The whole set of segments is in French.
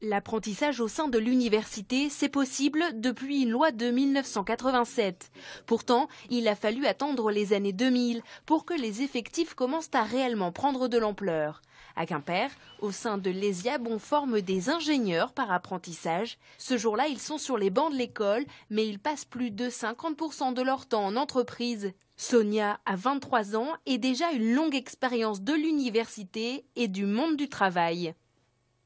L'apprentissage au sein de l'université, c'est possible depuis une loi de 1987. Pourtant, il a fallu attendre les années 2000 pour que les effectifs commencent à réellement prendre de l'ampleur. À Quimper, au sein de l'ESIAB, on forme des ingénieurs par apprentissage. Ce jour-là, ils sont sur les bancs de l'école, mais ils passent plus de 50% de leur temps en entreprise. Sonia a 23 ans et déjà une longue expérience de l'université et du monde du travail.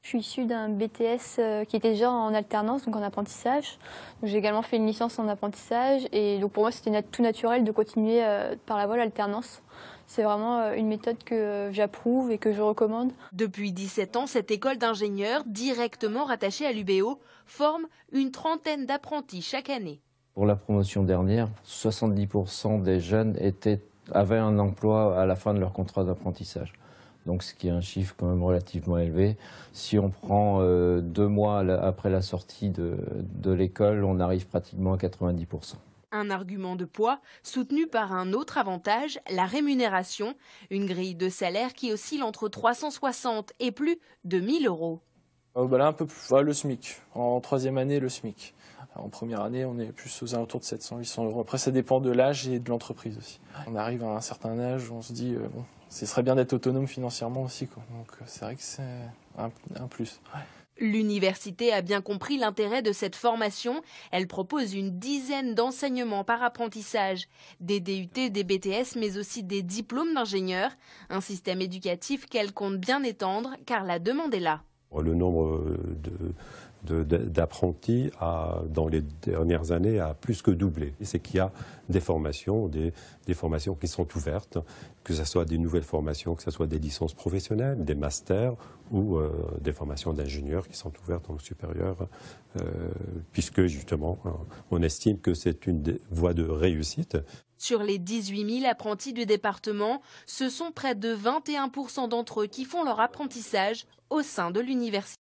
Je suis issue d'un BTS qui était déjà en alternance, donc en apprentissage. J'ai également fait une licence en apprentissage et donc pour moi c'était tout naturel de continuer par la voie l'alternance. C'est vraiment une méthode que j'approuve et que je recommande. Depuis 17 ans, cette école d'ingénieurs, directement rattachée à l'UBO, forme une trentaine d'apprentis chaque année. Pour la promotion dernière, 70% des jeunes avaient un emploi à la fin de leur contrat d'apprentissage. Donc ce qui est un chiffre quand même relativement élevé. Si on prend 2 mois après la sortie de l'école, on arrive pratiquement à 90%. Un argument de poids soutenu par un autre avantage, la rémunération, une grille de salaire qui oscille entre 360 et plus de 1000 euros. Là, un peu plus, le SMIC. En 3e année, le SMIC. En première année, on est plus aux alentours de 700-800 euros. Après, ça dépend de l'âge et de l'entreprise aussi. On arrive à un certain âge où on se dit, bon, ce serait bien d'être autonome financièrement aussi, quoi. Donc c'est vrai que c'est un plus. Ouais. L'université a bien compris l'intérêt de cette formation. Elle propose une dizaine d'enseignements par apprentissage, des DUT, des BTS, mais aussi des diplômes d'ingénieurs. Un système éducatif qu'elle compte bien étendre, car la demande est là. Le nombre d'apprentis dans les dernières années a plus que doublé. C'est qu'il y a des formations qui sont ouvertes, que ce soit des nouvelles formations, que ce soit des licences professionnelles, des masters ou des formations d'ingénieurs qui sont ouvertes dans le supérieur, puisque justement on estime que c'est une voie de réussite. Sur les 18 000 apprentis du département, ce sont près de 21% d'entre eux qui font leur apprentissage au sein de l'université.